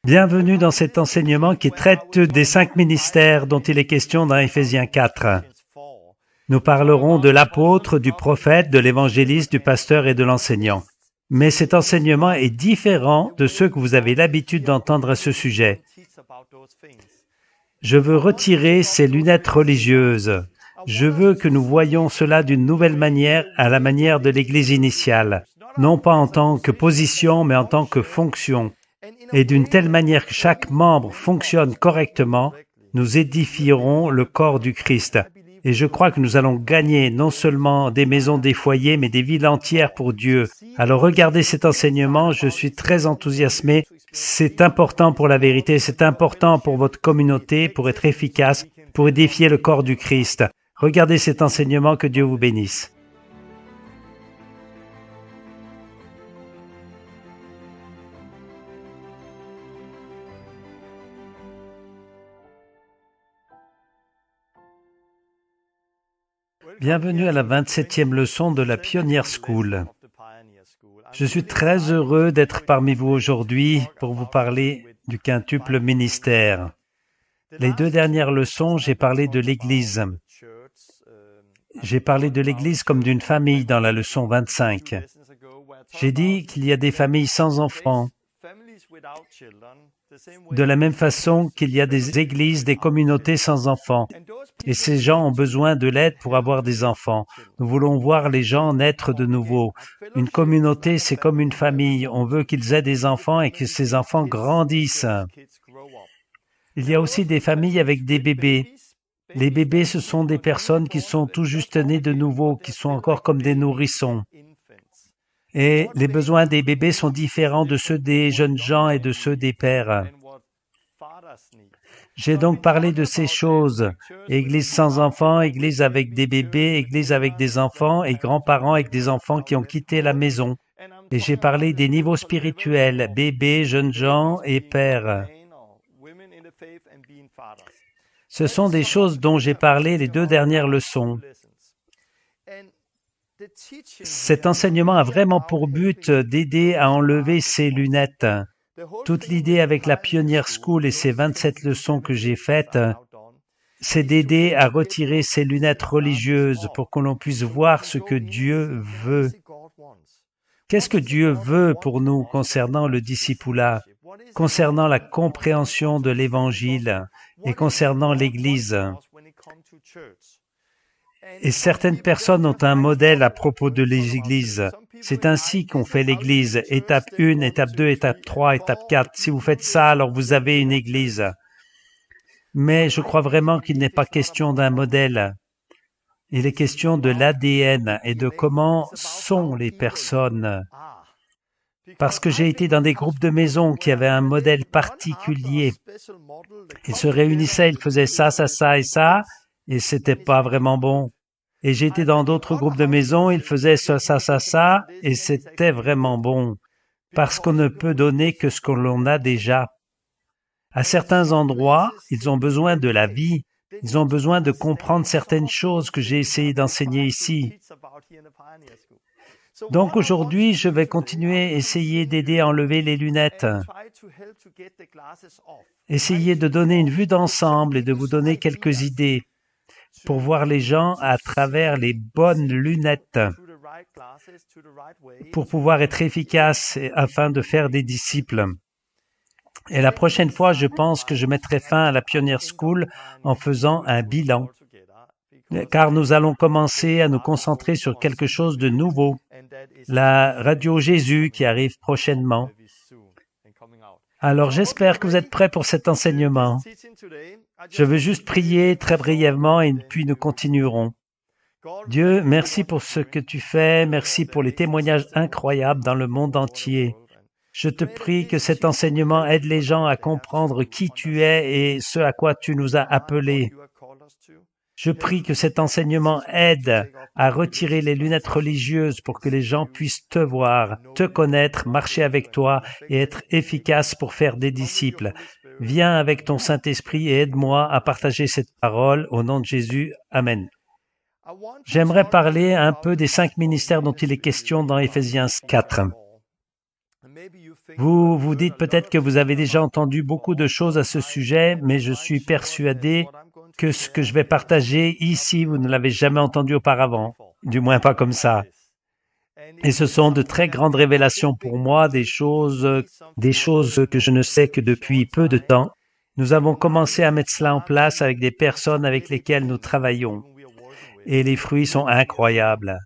Bienvenue dans cet enseignement qui traite des 5 ministères dont il est question dans Éphésiens 4. Nous parlerons de l'apôtre, du prophète, de l'évangéliste, du pasteur et de l'enseignant. Mais cet enseignement est différent de ceux que vous avez l'habitude d'entendre à ce sujet. Je veux retirer ces lunettes religieuses. Je veux que nous voyions cela d'une nouvelle manière, à la manière de l'Église initiale, non pas en tant que position, mais en tant que fonction. Et d'une telle manière que chaque membre fonctionne correctement, nous édifierons le corps du Christ. Et je crois que nous allons gagner non seulement des maisons, des foyers, mais des villes entières pour Dieu. Alors regardez cet enseignement, je suis très enthousiasmé. C'est important pour la vérité, c'est important pour votre communauté, pour être efficace, pour édifier le corps du Christ. Regardez cet enseignement, que Dieu vous bénisse. Bienvenue à la 27e leçon de la Pioneer School. Je suis très heureux d'être parmi vous aujourd'hui pour vous parler du quintuple ministère. Les 2 dernières leçons, j'ai parlé de l'Église. J'ai parlé de l'Église comme d'une famille dans la leçon 25. J'ai dit qu'il y a des familles sans enfants, de la même façon qu'il y a des églises, des communautés sans enfants. Et ces gens ont besoin de l'aide pour avoir des enfants. Nous voulons voir les gens naître de nouveau. Une communauté, c'est comme une famille. On veut qu'ils aient des enfants et que ces enfants grandissent. Il y a aussi des familles avec des bébés. Les bébés, ce sont des personnes qui sont tout juste nées de nouveau, qui sont encore comme des nourrissons. Et les besoins des bébés sont différents de ceux des jeunes gens et de ceux des pères. J'ai donc parlé de ces choses. Église sans enfants, église avec des bébés, église avec des enfants et grands-parents avec des enfants qui ont quitté la maison. Et j'ai parlé des niveaux spirituels, bébés, jeunes gens et pères. Ce sont des choses dont j'ai parlé les 2 dernières leçons. Cet enseignement a vraiment pour but d'aider à enlever ces lunettes. Toute l'idée avec la Pioneer School et ces 27 leçons que j'ai faites, c'est d'aider à retirer ces lunettes religieuses pour que l'on puisse voir ce que Dieu veut. Qu'est-ce que Dieu veut pour nous concernant le discipulat, concernant la compréhension de l'Évangile et concernant l'Église? Et certaines personnes ont un modèle à propos de l'Église. C'est ainsi qu'on fait l'Église. Étape 1, étape 2, étape 3, étape 4. Si vous faites ça, alors vous avez une Église. Mais je crois vraiment qu'il n'est pas question d'un modèle. Il est question de l'ADN et de comment sont les personnes. Parce que j'ai été dans des groupes de maisons qui avaient un modèle particulier. Ils se réunissaient, ils faisaient ça, ça, ça et ça, et c'était pas vraiment bon. Et j'ai été dans d'autres groupes de maisons, ils faisaient ça, ça, ça, ça, et c'était vraiment bon. Parce qu'on ne peut donner que ce que l'on a déjà. À certains endroits, ils ont besoin de la vie. Ils ont besoin de comprendre certaines choses que j'ai essayé d'enseigner ici. Donc aujourd'hui, je vais continuer à essayer d'aider à enlever les lunettes. Essayer de donner une vue d'ensemble et de vous donner quelques idées pour voir les gens à travers les bonnes lunettes, pour pouvoir être efficace afin de faire des disciples. Et la prochaine fois, je pense que je mettrai fin à la Pioneer School en faisant un bilan, car nous allons commencer à nous concentrer sur quelque chose de nouveau, la Radio Jésus qui arrive prochainement. Alors j'espère que vous êtes prêts pour cet enseignement. Je veux juste prier très brièvement et puis nous continuerons. Dieu, merci pour ce que tu fais, merci pour les témoignages incroyables dans le monde entier. Je te prie que cet enseignement aide les gens à comprendre qui tu es et ce à quoi tu nous as appelés. Je prie que cet enseignement aide à retirer les lunettes religieuses pour que les gens puissent te voir, te connaître, marcher avec toi et être efficaces pour faire des disciples. Viens avec ton Saint-Esprit et aide-moi à partager cette parole au nom de Jésus. Amen. J'aimerais parler un peu des 5 ministères dont il est question dans Éphésiens 4. Vous vous dites peut-être que vous avez déjà entendu beaucoup de choses à ce sujet, mais je suis persuadé que ce que je vais partager ici, vous ne l'avez jamais entendu auparavant, du moins pas comme ça. Et ce sont de très grandes révélations pour moi, des choses que je ne sais que depuis peu de temps. Nous avons commencé à mettre cela en place avec des personnes avec lesquelles nous travaillons. Et les fruits sont incroyables.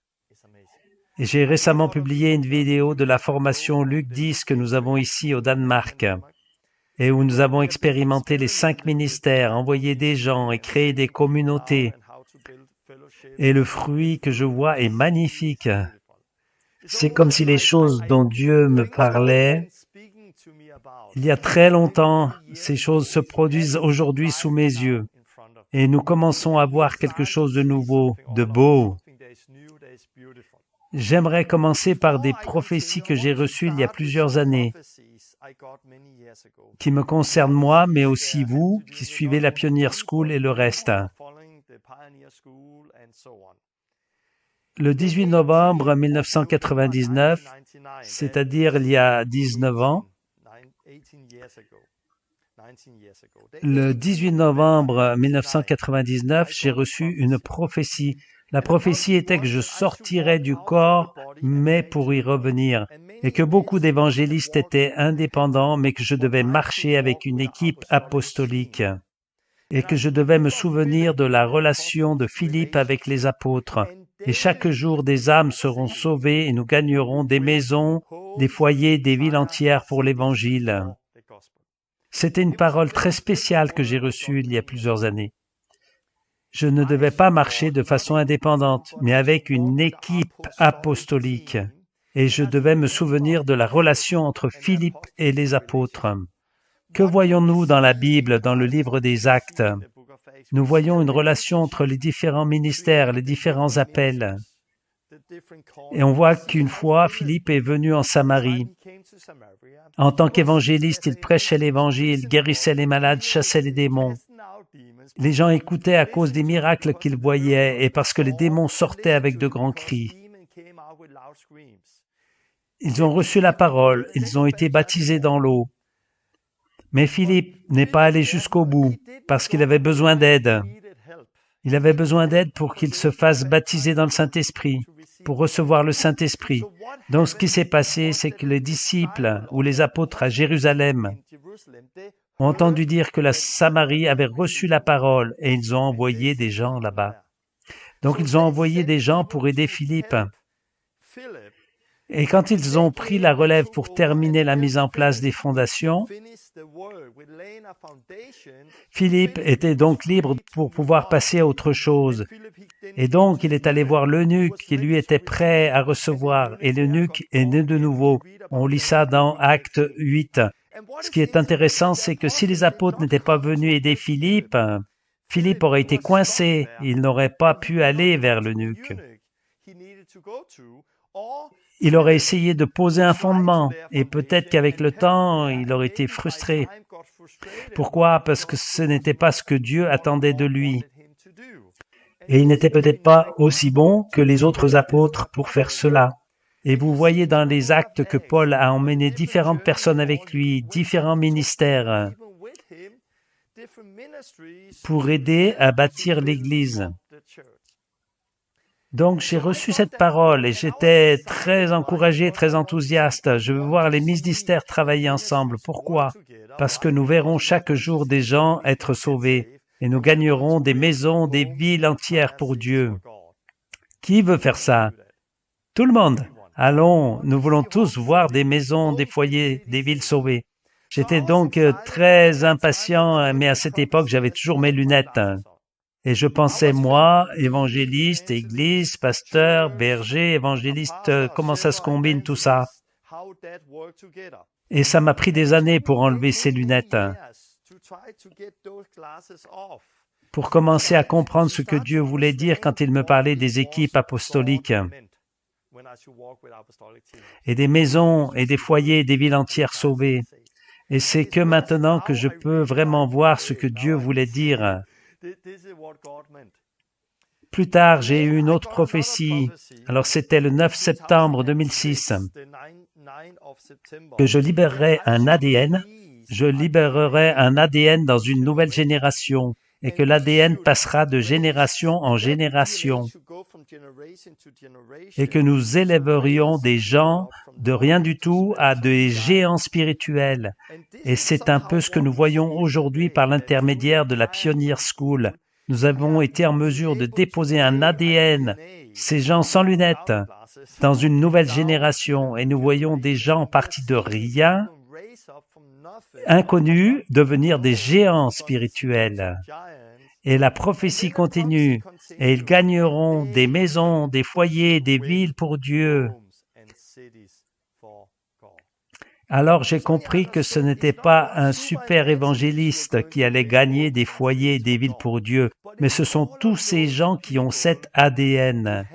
Et j'ai récemment publié une vidéo de la formation Luc 10 que nous avons ici au Danemark, et où nous avons expérimenté les 5 ministères, envoyé des gens et créé des communautés. Et le fruit que je vois est magnifique. C'est comme si les choses dont Dieu me parlait il y a très longtemps, ces choses se produisent aujourd'hui sous mes yeux. Et nous commençons à voir quelque chose de nouveau, de beau. J'aimerais commencer par des prophéties que j'ai reçues il y a plusieurs années, qui me concernent moi, mais aussi vous, qui suivez la Pioneer School et le reste. Le 18 novembre 1999, c'est-à-dire il y a 19 ans, le 18 novembre 1999, j'ai reçu une prophétie. La prophétie était que je sortirais du corps, mais pour y revenir, et que beaucoup d'évangélistes étaient indépendants, mais que je devais marcher avec une équipe apostolique, et que je devais me souvenir de la relation de Philippe avec les apôtres. Et chaque jour, des âmes seront sauvées et nous gagnerons des maisons, des foyers, des villes entières pour l'Évangile. C'était une parole très spéciale que j'ai reçue il y a plusieurs années. Je ne devais pas marcher de façon indépendante, mais avec une équipe apostolique. Et je devais me souvenir de la relation entre Philippe et les apôtres. Que voyons-nous dans la Bible, dans le livre des Actes? Nous voyons une relation entre les différents ministères, les différents appels. Et on voit qu'une fois, Philippe est venu en Samarie. En tant qu'évangéliste, il prêchait l'Évangile, guérissait les malades, chassait les démons. Les gens écoutaient à cause des miracles qu'ils voyaient et parce que les démons sortaient avec de grands cris. Ils ont reçu la parole, ils ont été baptisés dans l'eau. Mais Philippe n'est pas allé jusqu'au bout parce qu'il avait besoin d'aide. Il avait besoin d'aide pour qu'il se fasse baptiser dans le Saint-Esprit, pour recevoir le Saint-Esprit. Donc ce qui s'est passé, c'est que les disciples ou les apôtres à Jérusalem ont entendu dire que la Samarie avait reçu la parole et ils ont envoyé des gens là-bas. Donc ils ont envoyé des gens pour aider Philippe. Et quand ils ont pris la relève pour terminer la mise en place des fondations, Philippe était donc libre pour pouvoir passer à autre chose. Et donc, il est allé voir l'eunuque qui lui était prêt à recevoir. Et l'eunuque est né de nouveau. On lit ça dans Acte 8. Ce qui est intéressant, c'est que si les apôtres n'étaient pas venus aider Philippe, Philippe aurait été coincé. Il n'aurait pas pu aller vers l'eunuque. Il aurait essayé de poser un fondement et peut-être qu'avec le temps, il aurait été frustré. Pourquoi? Parce que ce n'était pas ce que Dieu attendait de lui. Et il n'était peut-être pas aussi bon que les autres apôtres pour faire cela. Et vous voyez dans les actes que Paul a emmené différentes personnes avec lui, différents ministères, pour aider à bâtir l'Église. Donc, j'ai reçu cette parole et j'étais très encouragé, très enthousiaste. Je veux voir les ministères travailler ensemble. Pourquoi? Parce que nous verrons chaque jour des gens être sauvés et nous gagnerons des maisons, des villes entières pour Dieu. Qui veut faire ça? Tout le monde. Allons, nous voulons tous voir des maisons, des foyers, des villes sauvées. J'étais donc très impatient, mais à cette époque, j'avais toujours mes lunettes. Et je pensais, moi, évangéliste, église, pasteur, berger, évangéliste, comment ça se combine tout ça? Et ça m'a pris des années pour enlever ces lunettes, pour commencer à comprendre ce que Dieu voulait dire quand il me parlait des équipes apostoliques, et des maisons, et des foyers, et des villes entières sauvées. Et c'est que maintenant que je peux vraiment voir ce que Dieu voulait dire. Plus tard, j'ai eu une autre prophétie. Alors c'était le 9 septembre 2006 que je libérerai un ADN. Je libérerai un ADN dans une nouvelle génération et que l'ADN passera de génération en génération et que nous élèverions des gens de rien du tout à des géants spirituels. Et c'est un peu ce que nous voyons aujourd'hui par l'intermédiaire de la Pioneer School. Nous avons été en mesure de déposer un ADN, ces gens sans lunettes, dans une nouvelle génération et nous voyons des gens partis de rien, inconnus, devenir des géants spirituels. Et la prophétie continue, et ils gagneront des maisons, des foyers, des villes pour Dieu. Alors j'ai compris que ce n'était pas un super évangéliste qui allait gagner des foyers et des villes pour Dieu, mais ce sont tous ces gens qui ont cet ADN.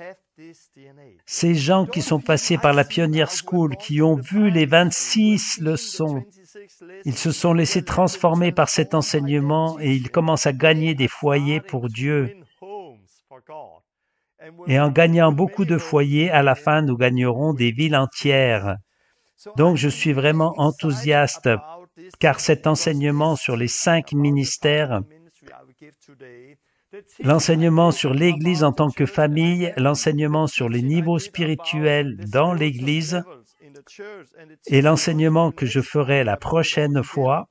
Ces gens qui sont passés par la Pioneer School, qui ont vu les 26 leçons. Ils se sont laissés transformer par cet enseignement et ils commencent à gagner des foyers pour Dieu. Et en gagnant beaucoup de foyers, à la fin, nous gagnerons des villes entières. Donc, je suis vraiment enthousiaste, car cet enseignement sur les 5 ministères, l'enseignement sur l'Église en tant que famille, l'enseignement sur les niveaux spirituels dans l'Église et l'enseignement que je ferai la prochaine fois,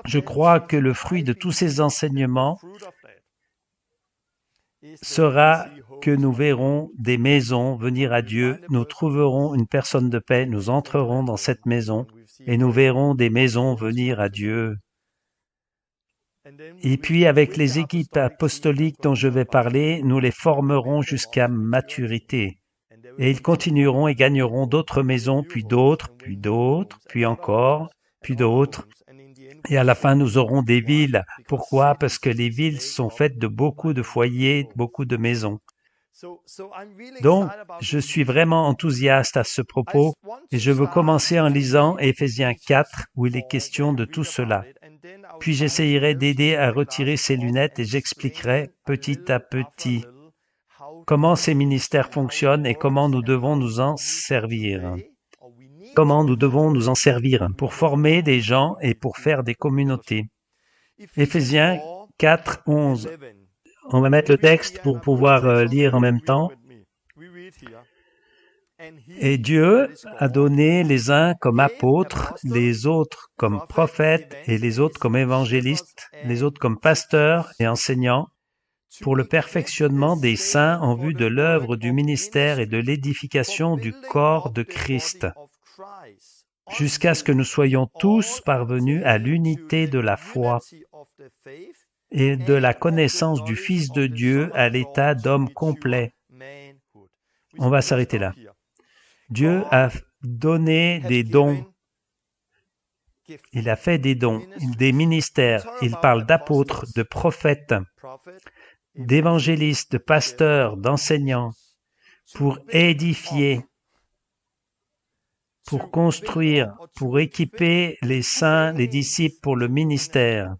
je crois que le fruit de tous ces enseignements sera que nous verrons des maisons venir à Dieu, nous trouverons une personne de paix, nous entrerons dans cette maison et nous verrons des maisons venir à Dieu. Et puis avec les équipes apostoliques dont je vais parler, nous les formerons jusqu'à maturité. Et ils continueront et gagneront d'autres maisons, puis d'autres, puis encore, puis d'autres. Et à la fin, nous aurons des villes. Pourquoi? Parce que les villes sont faites de beaucoup de foyers, beaucoup de maisons. Donc, je suis vraiment enthousiaste à ce propos et je veux commencer en lisant Éphésiens 4 où il est question de tout cela. Puis j'essayerai d'aider à retirer ces lunettes et j'expliquerai petit à petit comment ces ministères fonctionnent et comment nous devons nous en servir. Comment nous devons nous en servir pour former des gens et pour faire des communautés. Éphésiens 4, 11. On va mettre le texte pour pouvoir lire en même temps. Et Dieu a donné les uns comme apôtres, les autres comme prophètes et les autres comme évangélistes, les autres comme pasteurs et enseignants, pour le perfectionnement des saints en vue de l'œuvre du ministère et de l'édification du corps de Christ, jusqu'à ce que nous soyons tous parvenus à l'unité de la foi et de la connaissance du Fils de Dieu à l'état d'homme complet. On va s'arrêter là. Dieu a donné des dons. Il a fait des dons, des ministères. Il parle d'apôtres, de prophètes, d'évangélistes, de pasteurs, d'enseignants, pour édifier, pour construire, pour équiper les saints, les disciples pour le ministère.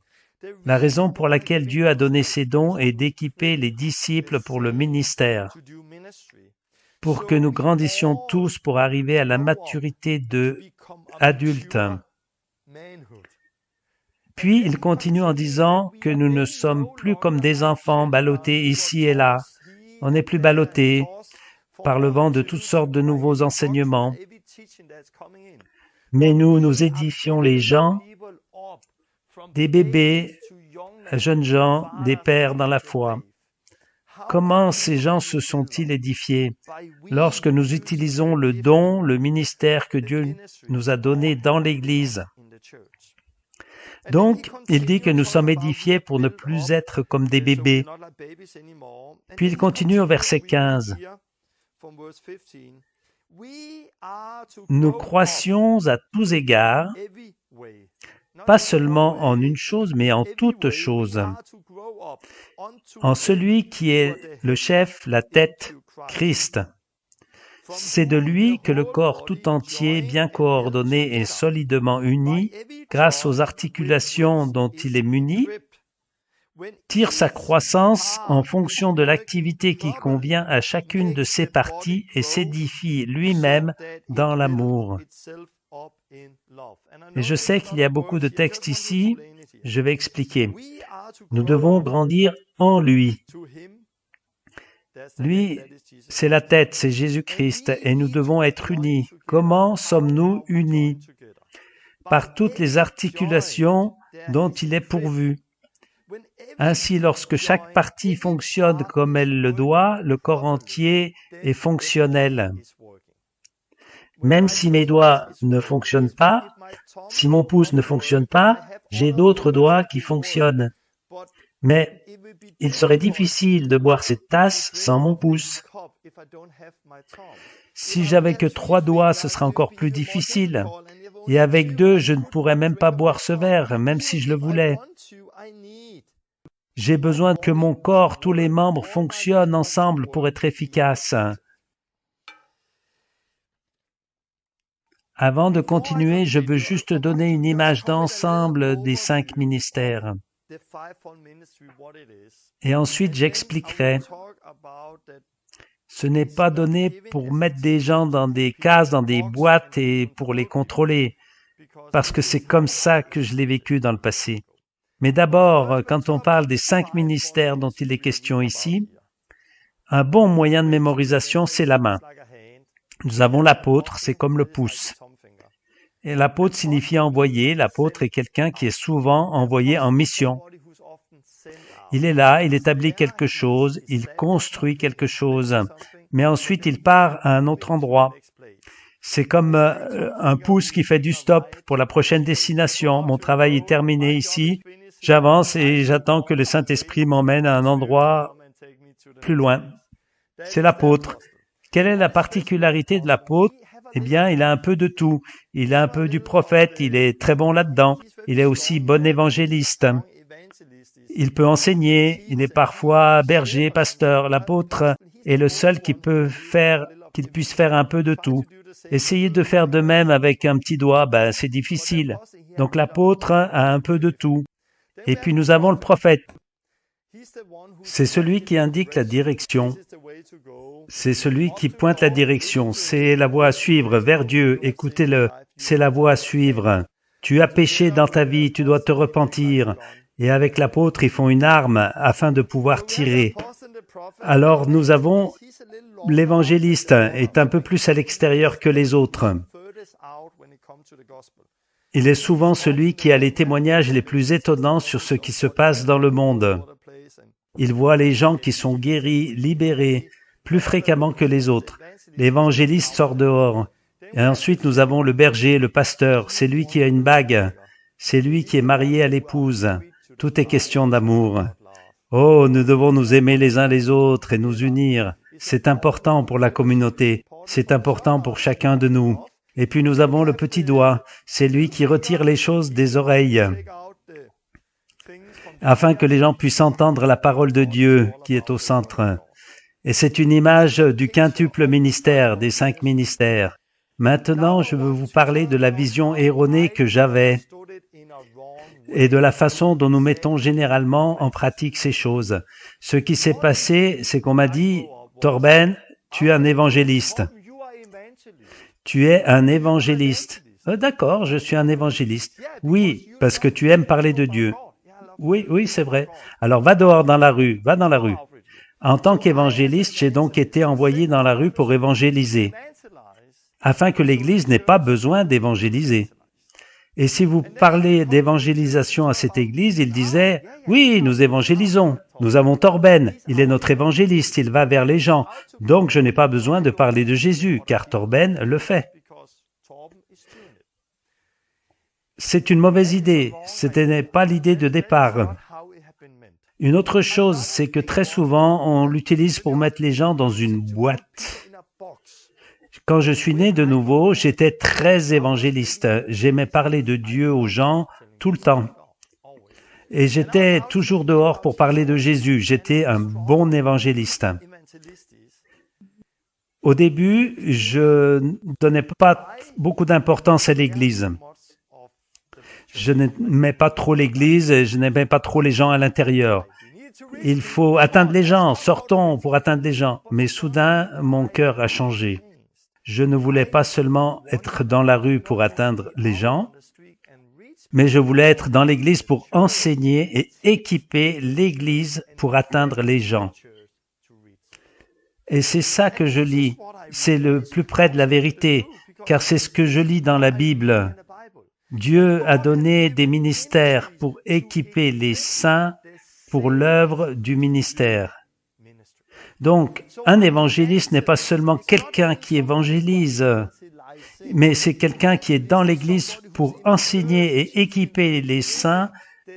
La raison pour laquelle Dieu a donné ces dons est d'équiper les disciples pour le ministère, pour que nous grandissions tous pour arriver à la maturité de adultes. Puis il continue en disant que nous ne sommes plus comme des enfants ballottés ici et là. On n'est plus ballottés par le vent de toutes sortes de nouveaux enseignements. Mais nous édifions les gens, des bébés, jeunes gens, des pères dans la foi. Comment ces gens se sont-ils édifiés? Lorsque nous utilisons le don, le ministère que Dieu nous a donné dans l'Église. Donc, il dit que nous sommes édifiés pour ne plus être comme des bébés. Puis il continue au verset 15. Nous croissions à tous égards, pas seulement en une chose, mais en toutes choses, en celui qui est le chef, la tête, Christ. C'est de lui que le corps tout entier, bien coordonné et solidement uni, grâce aux articulations dont il est muni, tire sa croissance en fonction de l'activité qui convient à chacune de ses parties et s'édifie lui-même dans l'amour. Et je sais qu'il y a beaucoup de textes ici, je vais expliquer. Nous devons grandir en lui. Lui, c'est la tête, c'est Jésus-Christ, et nous devons être unis. Comment sommes-nous unis? Par toutes les articulations dont il est pourvu. Ainsi, lorsque chaque partie fonctionne comme elle le doit, le corps entier est fonctionnel. Même si mes doigts ne fonctionnent pas, si mon pouce ne fonctionne pas, j'ai d'autres doigts qui fonctionnent. Mais il serait difficile de boire cette tasse sans mon pouce. Si j'avais que 3 doigts, ce serait encore plus difficile. Et avec 2, je ne pourrais même pas boire ce verre, même si je le voulais. J'ai besoin que mon corps, tous les membres fonctionnent ensemble pour être efficaces. Avant de continuer, je veux juste donner une image d'ensemble des 5 ministères. Et ensuite, j'expliquerai. Ce n'est pas donné pour mettre des gens dans des cases, dans des boîtes et pour les contrôler, parce que c'est comme ça que je l'ai vécu dans le passé. Mais d'abord, quand on parle des 5 ministères dont il est question ici, un bon moyen de mémorisation, c'est la main. Nous avons l'apôtre, c'est comme le pouce. Et l'apôtre signifie envoyer. L'apôtre est quelqu'un qui est souvent envoyé en mission. Il est là, il établit quelque chose, il construit quelque chose, mais ensuite il part à un autre endroit. C'est comme un pouce qui fait du stop pour la prochaine destination. Mon travail est terminé ici, j'avance et j'attends que le Saint-Esprit m'emmène à un endroit plus loin. C'est l'apôtre. Quelle est la particularité de l'apôtre? Eh bien, il a un peu de tout. Il a un peu du prophète, il est très bon là-dedans. Il est aussi bon évangéliste. Il peut enseigner, il est parfois berger, pasteur. L'apôtre est le seul qu'il puisse faire un peu de tout. Essayer de faire de même avec un petit doigt, c'est difficile. Donc l'apôtre a un peu de tout. Et puis nous avons le prophète. C'est celui qui indique la direction. C'est celui qui pointe la direction. C'est la voie à suivre vers Dieu. Écoutez-le. C'est la voie à suivre. Tu as péché dans ta vie, tu dois te repentir. Et avec l'apôtre, ils font une arme afin de pouvoir tirer. Alors nous avons l'évangéliste, est un peu plus à l'extérieur que les autres. Il est souvent celui qui a les témoignages les plus étonnants sur ce qui se passe dans le monde. Il voit les gens qui sont guéris, libérés, plus fréquemment que les autres. L'évangéliste sort dehors. Et ensuite, nous avons le berger, le pasteur. C'est lui qui a une bague. C'est lui qui est marié à l'épouse. Tout est question d'amour. Oh, nous devons nous aimer les uns les autres et nous unir. C'est important pour la communauté. C'est important pour chacun de nous. Et puis nous avons le petit doigt. C'est lui qui retire les choses des oreilles, afin que les gens puissent entendre la parole de Dieu qui est au centre. Et c'est une image du quintuple ministère, des 5 ministères. Maintenant, je veux vous parler de la vision erronée que j'avais et de la façon dont nous mettons généralement en pratique ces choses. Ce qui s'est passé, c'est qu'on m'a dit, « Torben, tu es un évangéliste. Tu es un évangéliste. » D'accord, je suis un évangéliste. Oui, parce que tu aimes parler de Dieu. Oui, c'est vrai. Alors va dehors dans la rue, va dans la rue. En tant qu'évangéliste, j'ai donc été envoyé dans la rue pour évangéliser, afin que l'Église n'ait pas besoin d'évangéliser. Et si vous parlez d'évangélisation à cette Église, il disait, « Oui, nous évangélisons. Nous avons Torben, il est notre évangéliste, il va vers les gens. Donc je n'ai pas besoin de parler de Jésus, car Torben le fait. » C'est une mauvaise idée. Ce n'est pas l'idée de départ. Une autre chose, c'est que très souvent, on l'utilise pour mettre les gens dans une boîte. Quand je suis né de nouveau, j'étais très évangéliste. J'aimais parler de Dieu aux gens tout le temps. Et j'étais toujours dehors pour parler de Jésus. J'étais un bon évangéliste. Au début, je ne donnais pas beaucoup d'importance à l'Église. Je n'aimais pas trop l'Église et je n'aimais pas trop les gens à l'intérieur. Il faut atteindre les gens, sortons pour atteindre les gens. Mais soudain, mon cœur a changé. Je ne voulais pas seulement être dans la rue pour atteindre les gens, mais je voulais être dans l'Église pour enseigner et équiper l'Église pour atteindre les gens. Et c'est ça que je lis. C'est le plus près de la vérité, car c'est ce que je lis dans la Bible. Dieu a donné des ministères pour équiper les saints pour l'œuvre du ministère. Donc, un évangéliste n'est pas seulement quelqu'un qui évangélise, mais c'est quelqu'un qui est dans l'Église pour enseigner et équiper les saints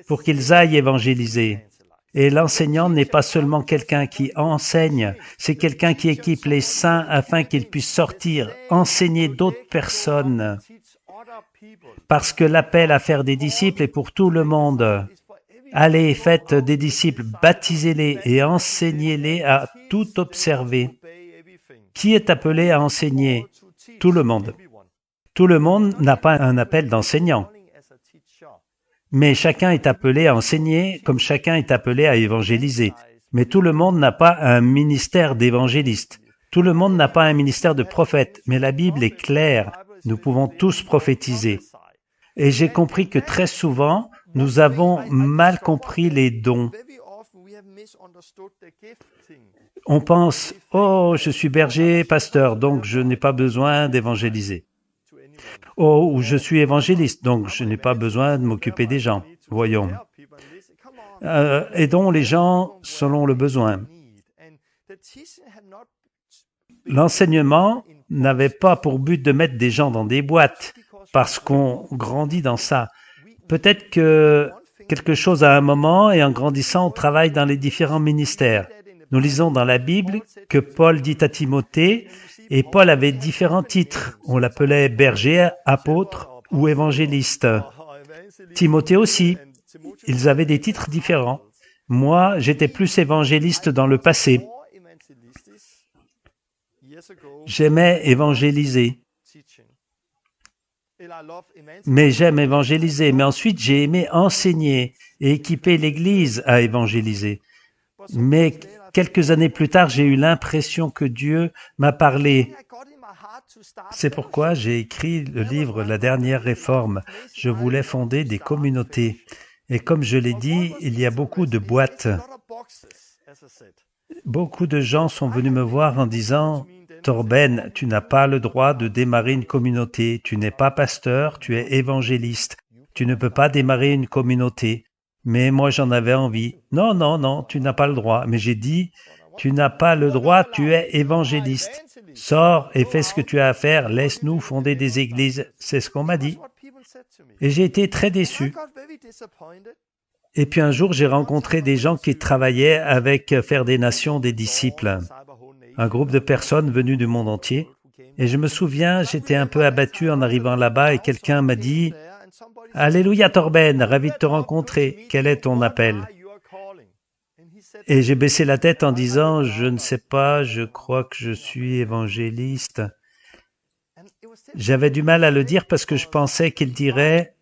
pour qu'ils aillent évangéliser. Et l'enseignant n'est pas seulement quelqu'un qui enseigne, c'est quelqu'un qui équipe les saints afin qu'ils puissent sortir, enseigner d'autres personnes. Parce que l'appel à faire des disciples est pour tout le monde. Allez, faites des disciples, baptisez-les et enseignez-les à tout observer. Qui est appelé à enseigner? Tout le monde. Tout le monde n'a pas un appel d'enseignant. Mais chacun est appelé à enseigner comme chacun est appelé à évangéliser. Mais tout le monde n'a pas un ministère d'évangéliste. Tout le monde n'a pas un ministère de prophète. Mais la Bible est claire. Nous pouvons tous prophétiser. Et j'ai compris que très souvent, nous avons mal compris les dons. On pense, « Oh, je suis berger, pasteur, donc je n'ai pas besoin d'évangéliser. » Oh, ou je suis évangéliste, donc je n'ai pas besoin de m'occuper des gens. Voyons. Aidons les gens selon le besoin. L'enseignement n'avait pas pour but de mettre des gens dans des boîtes, parce qu'on grandit dans ça. Peut-être que quelque chose à un moment, et en grandissant, on travaille dans les différents ministères. Nous lisons dans la Bible que Paul dit à Timothée, et Paul avait différents titres. On l'appelait berger, apôtre ou évangéliste. Timothée aussi. Ils avaient des titres différents. Moi, j'étais plus évangéliste dans le passé. J'aimais évangéliser. Mais j'aime évangéliser. Mais ensuite, j'ai aimé enseigner et équiper l'Église à évangéliser. Mais quelques années plus tard, j'ai eu l'impression que Dieu m'a parlé. C'est pourquoi j'ai écrit le livre « La dernière réforme ». Je voulais fonder des communautés. Et comme je l'ai dit, il y a beaucoup de boîtes. Beaucoup de gens sont venus me voir en disant « Torben, tu n'as pas le droit de démarrer une communauté. Tu n'es pas pasteur, tu es évangéliste. Tu ne peux pas démarrer une communauté. » Mais moi, j'en avais envie. « Non, non, non, tu n'as pas le droit. » Mais j'ai dit « Tu n'as pas le droit, tu es évangéliste. Sors et fais ce que tu as à faire. Laisse-nous fonder des églises. » C'est ce qu'on m'a dit. Et j'ai été très déçu. Et puis un jour, j'ai rencontré des gens qui travaillaient avec Faire des Nations des disciples, un groupe de personnes venues du monde entier. Et je me souviens, j'étais un peu abattu en arrivant là-bas et quelqu'un m'a dit « Alléluia Torben, ravi de te rencontrer. Quel est ton appel ?» Et j'ai baissé la tête en disant « Je ne sais pas, je crois que je suis évangéliste. » J'avais du mal à le dire parce que je pensais qu'il dirait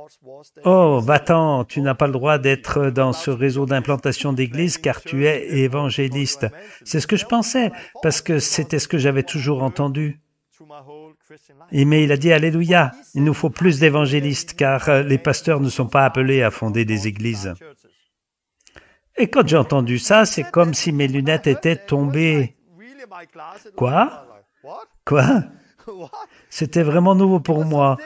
« Oh, va-t'en, tu n'as pas le droit d'être dans ce réseau d'implantation d'église car tu es évangéliste. » C'est ce que je pensais, parce que c'était ce que j'avais toujours entendu. Mais il a dit « Alléluia, il nous faut plus d'évangélistes car les pasteurs ne sont pas appelés à fonder des églises. » Et quand j'ai entendu ça, c'est comme si mes lunettes étaient tombées. Quoi? Quoi? C'était vraiment nouveau pour moi.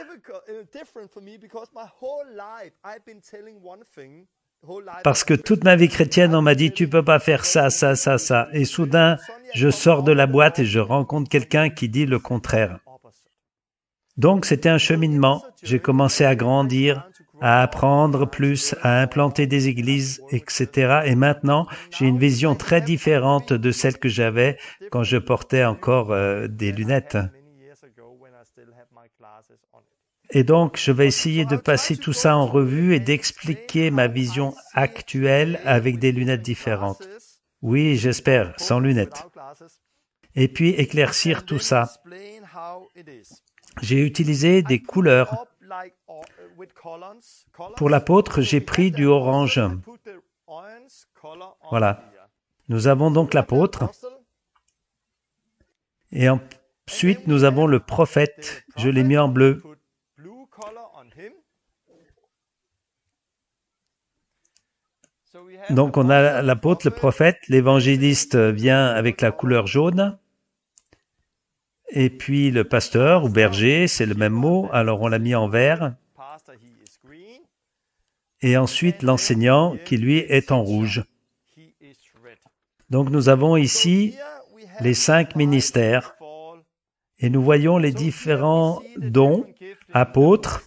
Parce que toute ma vie chrétienne, on m'a dit « Tu peux pas faire ça, ça, ça, ça. » Et soudain, je sors de la boîte et je rencontre quelqu'un qui dit le contraire. Donc, c'était un cheminement. J'ai commencé à grandir, à apprendre plus, à implanter des églises, etc. Et maintenant, j'ai une vision très différente de celle que j'avais quand je portais encore des lunettes. Et donc, je vais essayer de passer tout ça en revue et d'expliquer ma vision actuelle avec des lunettes différentes. Oui, j'espère, sans lunettes. Et puis, éclaircir tout ça. J'ai utilisé des couleurs. Pour l'apôtre, j'ai pris du orange. Voilà. Nous avons donc l'apôtre. Et ensuite, nous avons le prophète. Je l'ai mis en bleu. Donc, on a l'apôtre, le prophète. L'évangéliste vient avec la couleur jaune. Et puis, le pasteur ou berger, c'est le même mot. Alors, on l'a mis en vert. Et ensuite, l'enseignant, qui lui est en rouge. Donc, nous avons ici les 5 ministères. Et nous voyons les différents dons, apôtres.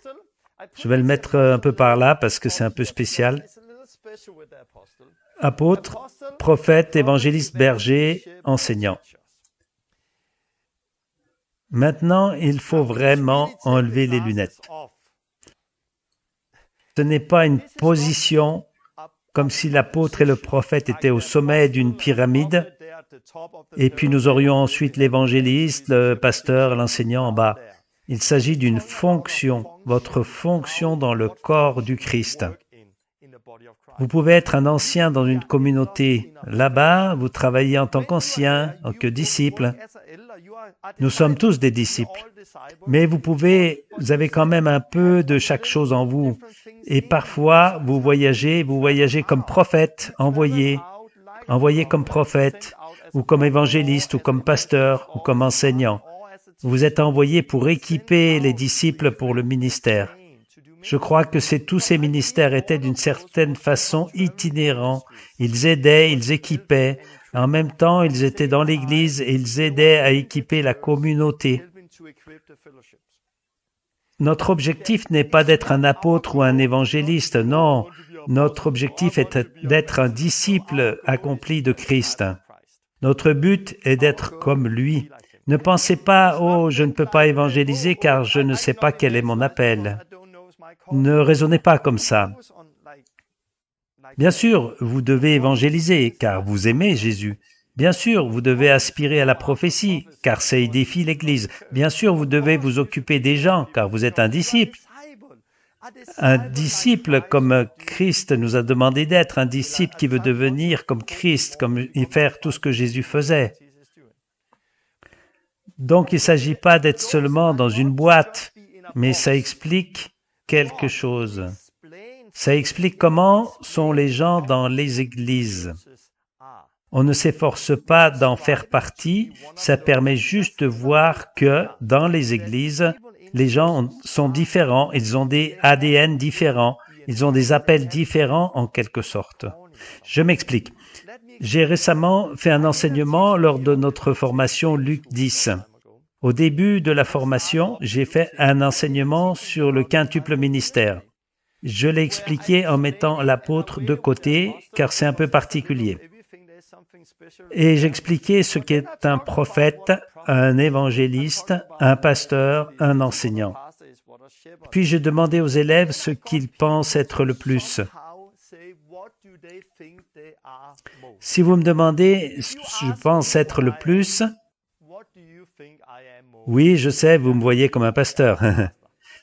Je vais le mettre un peu par là parce que c'est un peu spécial. Apôtre, prophète, évangéliste, berger, enseignant. Maintenant, il faut vraiment enlever les lunettes. Ce n'est pas une position comme si l'apôtre et le prophète étaient au sommet d'une pyramide, et puis nous aurions ensuite l'évangéliste, le pasteur, l'enseignant en bas. Il s'agit d'une fonction, votre fonction dans le corps du Christ. Vous pouvez être un ancien dans une communauté. Là-bas, vous travaillez en tant qu'ancien, que disciple. Nous sommes tous des disciples. Mais vous avez quand même un peu de chaque chose en vous. Et parfois, vous voyagez comme prophète, envoyé comme prophète, ou comme évangéliste, ou comme pasteur, ou comme enseignant. Vous êtes envoyé pour équiper les disciples pour le ministère. Je crois que tous ces ministères étaient d'une certaine façon itinérants. Ils aidaient, ils équipaient. En même temps, ils étaient dans l'Église et ils aidaient à équiper la communauté. Notre objectif n'est pas d'être un apôtre ou un évangéliste, non. Notre objectif est d'être un disciple accompli de Christ. Notre but est d'être comme lui. Ne pensez pas « Oh, je ne peux pas évangéliser car je ne sais pas quel est mon appel ». Ne raisonnez pas comme ça. Bien sûr, vous devez évangéliser car vous aimez Jésus. Bien sûr, vous devez aspirer à la prophétie car ça édifie l'Église. Bien sûr, vous devez vous occuper des gens car vous êtes un disciple. Un disciple comme Christ nous a demandé d'être, un disciple qui veut devenir comme Christ, et faire tout ce que Jésus faisait. Donc, il ne s'agit pas d'être seulement dans une boîte, mais ça explique quelque chose. Ça explique comment sont les gens dans les églises. On ne s'efforce pas d'en faire partie, ça permet juste de voir que dans les églises, les gens sont différents, ils ont des ADN différents, ils ont des appels différents en quelque sorte. Je m'explique. J'ai récemment fait un enseignement lors de notre formation Luc 10. Au début de la formation, j'ai fait un enseignement sur le quintuple ministère. Je l'ai expliqué en mettant l'apôtre de côté, car c'est un peu particulier. Et j'expliquais ce qu'est un prophète, un évangéliste, un pasteur, un enseignant. Puis je demandais aux élèves ce qu'ils pensent être le plus. Si vous me demandez, je pense être le plus, oui, je sais, vous me voyez comme un pasteur.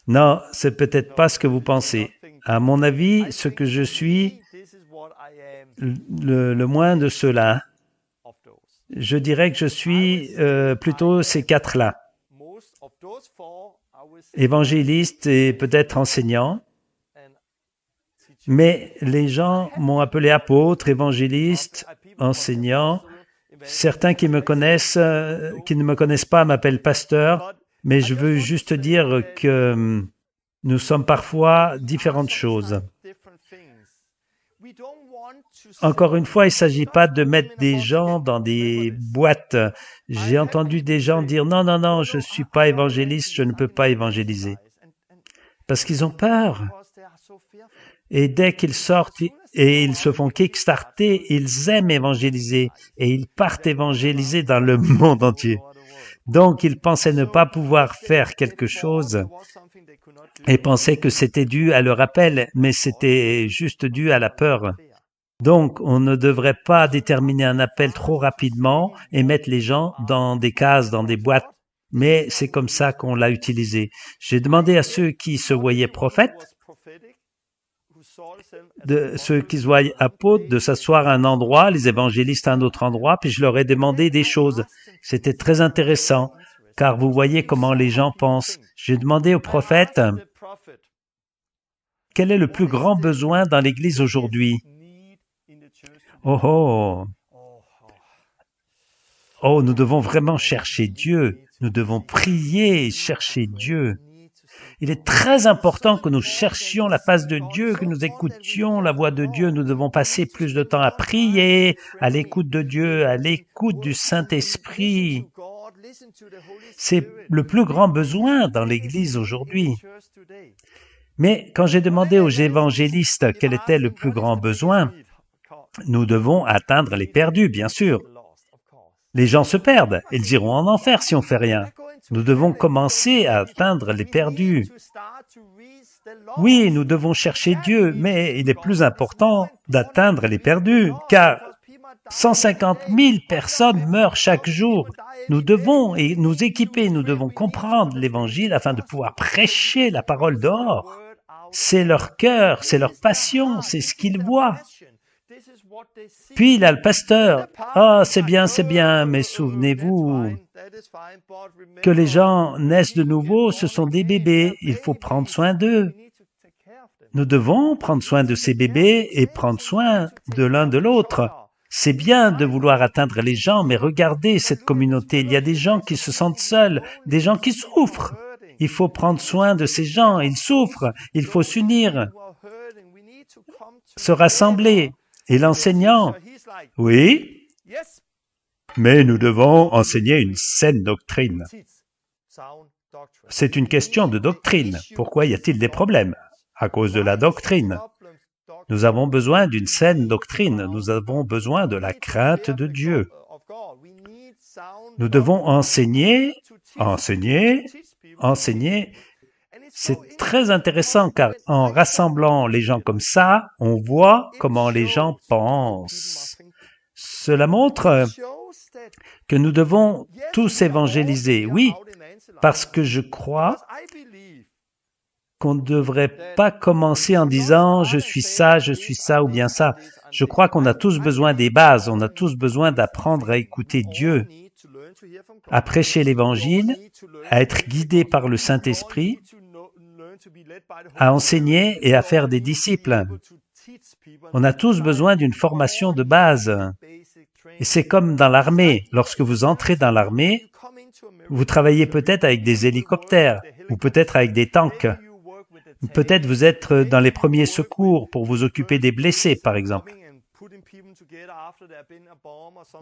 Non, c'est peut-être pas ce que vous pensez. À mon avis, ce que je suis, le moins de cela, je dirais que je suis plutôt ces 4-là. Évangéliste et peut-être enseignant. Mais les gens m'ont appelé apôtre, évangéliste, enseignant. Certains qui ne me connaissent pas m'appellent pasteur, mais je veux juste dire que nous sommes parfois différentes choses. Encore une fois, il ne s'agit pas de mettre des gens dans des boîtes. J'ai entendu des gens dire « Non, non, non, je ne suis pas évangéliste, je ne peux pas évangéliser. » Parce qu'ils ont peur. Et dès qu'ils sortent et ils se font kickstarter, ils aiment évangéliser et ils partent évangéliser dans le monde entier. Donc, ils pensaient ne pas pouvoir faire quelque chose et pensaient que c'était dû à leur appel, mais c'était juste dû à la peur. Donc, on ne devrait pas déterminer un appel trop rapidement et mettre les gens dans des cases, dans des boîtes. Mais c'est comme ça qu'on l'a utilisé. J'ai demandé à ceux qui se voyaient prophètes, de ceux qui se voient apôtres, de s'asseoir à un endroit, les évangélistes à un autre endroit, puis je leur ai demandé des choses. C'était très intéressant, car vous voyez comment les gens pensent. J'ai demandé au prophète, quel est le plus grand besoin dans l'Église aujourd'hui? Oh oh! Oh, nous devons vraiment chercher Dieu. Nous devons prier et chercher Dieu. Il est très important que nous cherchions la face de Dieu, que nous écoutions la voix de Dieu. Nous devons passer plus de temps à prier, à l'écoute de Dieu, à l'écoute du Saint-Esprit. C'est le plus grand besoin dans l'Église aujourd'hui. Mais quand j'ai demandé aux évangélistes quel était le plus grand besoin, nous devons atteindre les perdus, bien sûr. Les gens se perdent, ils iront en enfer si on ne fait rien. Nous devons commencer à atteindre les perdus. Oui, nous devons chercher Dieu, mais il est plus important d'atteindre les perdus, car 150 000 personnes meurent chaque jour. Nous devons nous équiper, nous devons comprendre l'Évangile afin de pouvoir prêcher la parole dehors. C'est leur cœur, c'est leur passion, c'est ce qu'ils voient. Puis il y a le pasteur. Ah, c'est bien, mais souvenez-vous que les gens naissent de nouveau, ce sont des bébés, il faut prendre soin d'eux. Nous devons prendre soin de ces bébés et prendre soin de l'un de l'autre. C'est bien de vouloir atteindre les gens, mais regardez cette communauté, il y a des gens qui se sentent seuls, des gens qui souffrent. Il faut prendre soin de ces gens, ils souffrent, il faut s'unir, se rassembler. Et l'enseignant, oui, mais nous devons enseigner une saine doctrine. C'est une question de doctrine. Pourquoi y a-t-il des problèmes? À cause de la doctrine. Nous avons besoin d'une saine doctrine. Nous avons besoin de la crainte de Dieu. Nous devons enseigner. C'est très intéressant car en rassemblant les gens comme ça, on voit comment les gens pensent. Cela montre que nous devons tous évangéliser. Oui, parce que je crois qu'on ne devrait pas commencer en disant « je suis ça ou bien ça ». Je crois qu'on a tous besoin des bases, on a tous besoin d'apprendre à écouter Dieu, à prêcher l'Évangile, à être guidé par le Saint-Esprit, à enseigner et à faire des disciples. On a tous besoin d'une formation de base. Et c'est comme dans l'armée. Lorsque vous entrez dans l'armée, vous travaillez peut-être avec des hélicoptères ou peut-être avec des tanks. Peut-être vous êtes dans les premiers secours pour vous occuper des blessés, par exemple.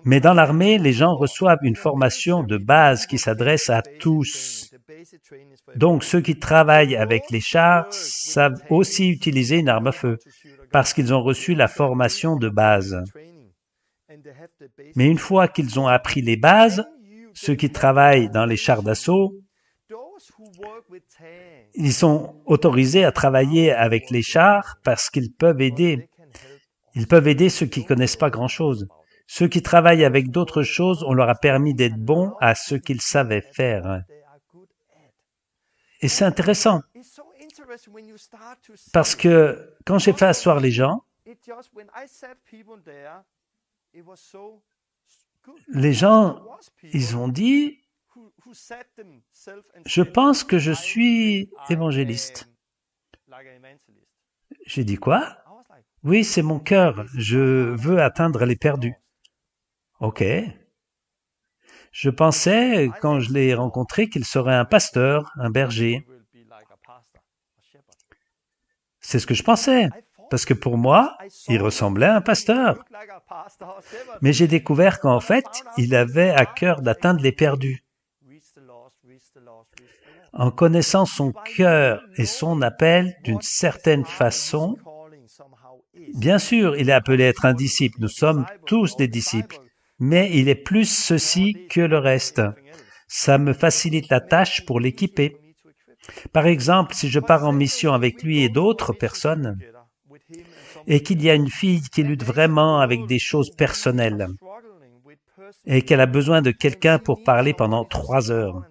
Mais dans l'armée, les gens reçoivent une formation de base qui s'adresse à tous. Donc, ceux qui travaillent avec les chars savent aussi utiliser une arme à feu parce qu'ils ont reçu la formation de base. Mais une fois qu'ils ont appris les bases, ceux qui travaillent dans les chars d'assaut, ils sont autorisés à travailler avec les chars parce qu'ils peuvent aider. Ils peuvent aider ceux qui ne connaissent pas grand-chose. Ceux qui travaillent avec d'autres choses, on leur a permis d'être bons à ce qu'ils savaient faire. Et c'est intéressant, parce que quand j'ai fait asseoir les gens, ils ont dit, je pense que je suis évangéliste. J'ai dit quoi? Oui, c'est mon cœur, je veux atteindre les perdus. OK. Je pensais, quand je l'ai rencontré, qu'il serait un pasteur, un berger. C'est ce que je pensais, parce que pour moi, il ressemblait à un pasteur. Mais j'ai découvert qu'en fait, il avait à cœur d'atteindre les perdus. En connaissant son cœur et son appel d'une certaine façon, bien sûr, il est appelé à être un disciple. Nous sommes tous des disciples. Mais il est plus ceci que le reste. Ça me facilite la tâche pour l'équiper. Par exemple, si je pars en mission avec lui et d'autres personnes, et qu'il y a une fille qui lutte vraiment avec des choses personnelles, et qu'elle a besoin de quelqu'un pour parler pendant 3 heures,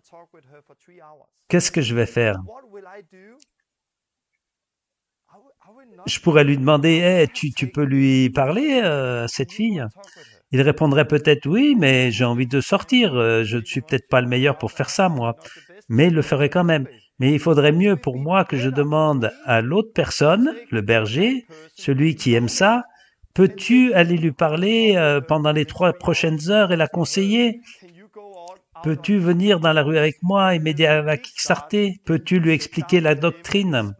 qu'est-ce que je vais faire? je pourrais lui demander, tu peux lui parler à cette fille? Il répondrait peut-être oui, mais j'ai envie de sortir, je ne suis peut-être pas le meilleur pour faire ça, moi. Mais il le ferait quand même. Mais il faudrait mieux pour moi que je demande à l'autre personne, le berger, celui qui aime ça, peux-tu aller lui parler pendant les 3 prochaines heures et la conseiller? Peux-tu venir dans la rue avec moi et m'aider à la kickstarter? Peux-tu lui expliquer la doctrine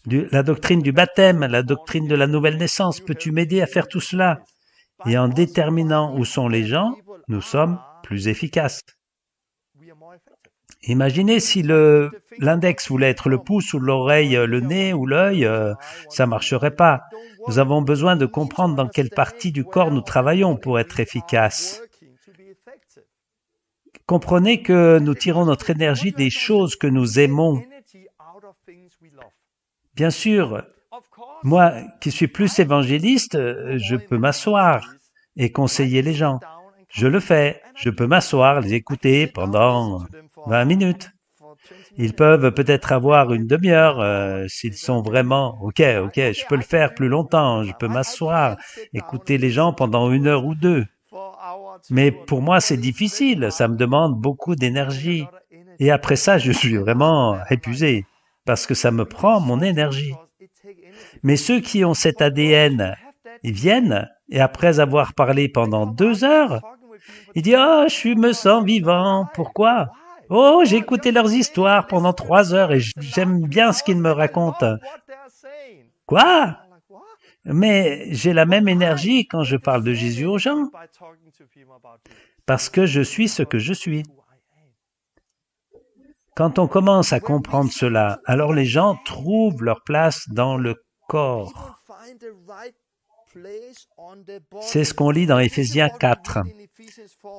du baptême, la doctrine de la nouvelle naissance? Peux-tu m'aider à faire tout cela? Et en déterminant où sont les gens, nous sommes plus efficaces. Imaginez si l'index voulait être le pouce ou l'oreille, le nez ou l'œil, ça marcherait pas. Nous avons besoin de comprendre dans quelle partie du corps nous travaillons pour être efficaces. Comprenez que nous tirons notre énergie des choses que nous aimons. Bien sûr, moi qui suis plus évangéliste, je peux m'asseoir et conseiller les gens. Je le fais, je peux m'asseoir, les écouter pendant 20 minutes. Ils peuvent peut-être avoir une demi-heure s'ils sont vraiment ok, je peux le faire plus longtemps, je peux m'asseoir, écouter les gens pendant 1 heure ou 2. Mais pour moi, c'est difficile, ça me demande beaucoup d'énergie. Et après ça, je suis vraiment épuisé parce que ça me prend mon énergie. Mais ceux qui ont cet ADN, ils viennent et après avoir parlé pendant 2 heures, ils disent « Oh, je me sens vivant. Pourquoi ? Oh, j'ai écouté leurs histoires pendant 3 heures et j'aime bien ce qu'ils me racontent. » Quoi ? Mais j'ai la même énergie quand je parle de Jésus aux gens, parce que je suis ce que je suis. Quand on commence à comprendre cela, alors les gens trouvent leur place dans le corps. C'est ce qu'on lit dans Éphésiens 4.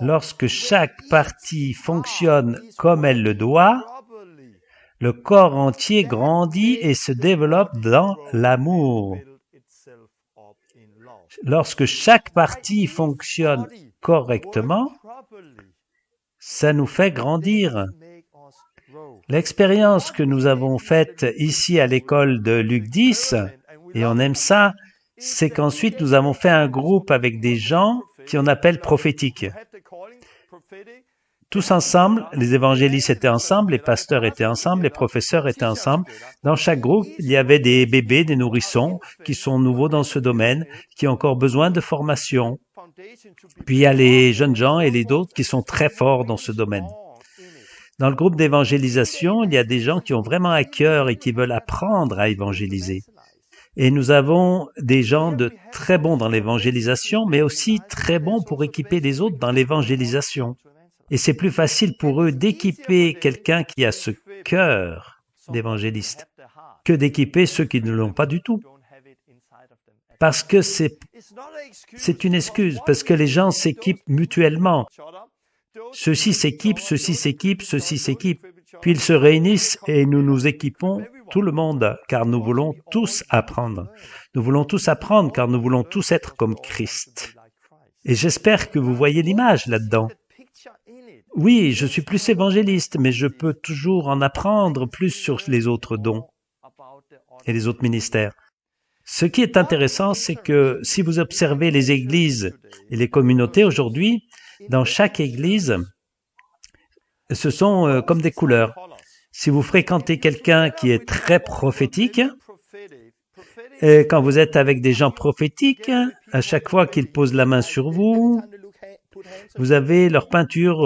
Lorsque chaque partie fonctionne comme elle le doit, le corps entier grandit et se développe dans l'amour. Lorsque chaque partie fonctionne correctement, ça nous fait grandir. L'expérience que nous avons faite ici à l'école de Luc 10, et on aime ça, c'est qu'ensuite nous avons fait un groupe avec des gens qui on appelle prophétiques. Tous ensemble, les évangélistes étaient ensemble, les pasteurs étaient ensemble, les professeurs étaient ensemble. Dans chaque groupe, il y avait des bébés, des nourrissons qui sont nouveaux dans ce domaine, qui ont encore besoin de formation. Puis il y a les jeunes gens et les autres qui sont très forts dans ce domaine. Dans le groupe d'évangélisation, il y a des gens qui ont vraiment à cœur et qui veulent apprendre à évangéliser. Et nous avons des gens de très bons dans l'évangélisation, mais aussi très bons pour équiper les autres dans l'évangélisation. Et c'est plus facile pour eux d'équiper quelqu'un qui a ce cœur d'évangéliste que d'équiper ceux qui ne l'ont pas du tout. Parce que c'est une excuse, parce que les gens s'équipent mutuellement. Ceux-ci s'équipent, ceux-ci s'équipent, ceux-ci s'équipent. Puis ils se réunissent et nous nous équipons tout le monde, car nous voulons tous apprendre. Nous voulons tous apprendre, car nous voulons tous être comme Christ. Et j'espère que vous voyez l'image là-dedans. Oui, je suis plus évangéliste, mais je peux toujours en apprendre plus sur les autres dons et les autres ministères. Ce qui est intéressant, c'est que si vous observez les églises et les communautés aujourd'hui, dans chaque église, ce sont comme des couleurs. Si vous fréquentez quelqu'un qui est très prophétique, et quand vous êtes avec des gens prophétiques, à chaque fois qu'ils posent la main sur vous, vous avez leur peinture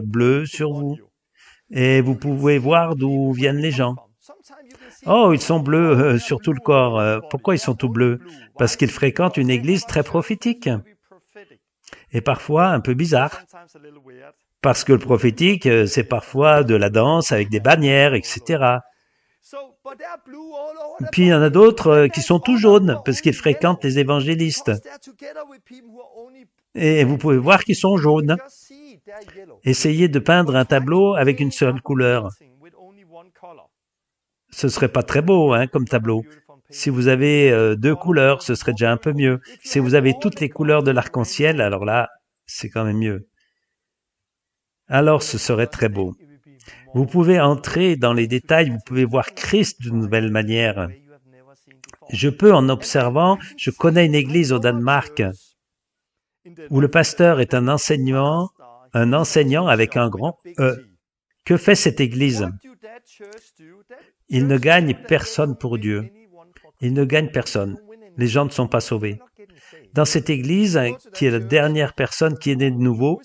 bleue sur vous. Et vous pouvez voir d'où viennent les gens. Oh, ils sont bleus sur tout le corps. Pourquoi ils sont tout bleus? Parce qu'ils fréquentent une église très prophétique. Et parfois un peu bizarre. Parce que le prophétique, c'est parfois de la danse avec des bannières, etc. Puis il y en a d'autres qui sont tout jaunes, parce qu'ils fréquentent les évangélistes. Et vous pouvez voir qu'ils sont jaunes. Essayez de peindre un tableau avec une seule couleur. Ce serait pas très beau, comme tableau. Si vous avez 2 couleurs, ce serait déjà un peu mieux. Si vous avez toutes les couleurs de l'arc-en-ciel, alors là, c'est quand même mieux. Alors ce serait très beau. Vous pouvez entrer dans les détails, vous pouvez voir Christ d'une nouvelle manière. Je peux, en observant, je connais une église au Danemark où le pasteur est un enseignant avec un grand E. Que fait cette église? Il ne gagne personne pour Dieu. Il ne gagne personne. Les gens ne sont pas sauvés. Dans cette église, qui est la dernière personne qui est née de nouveau,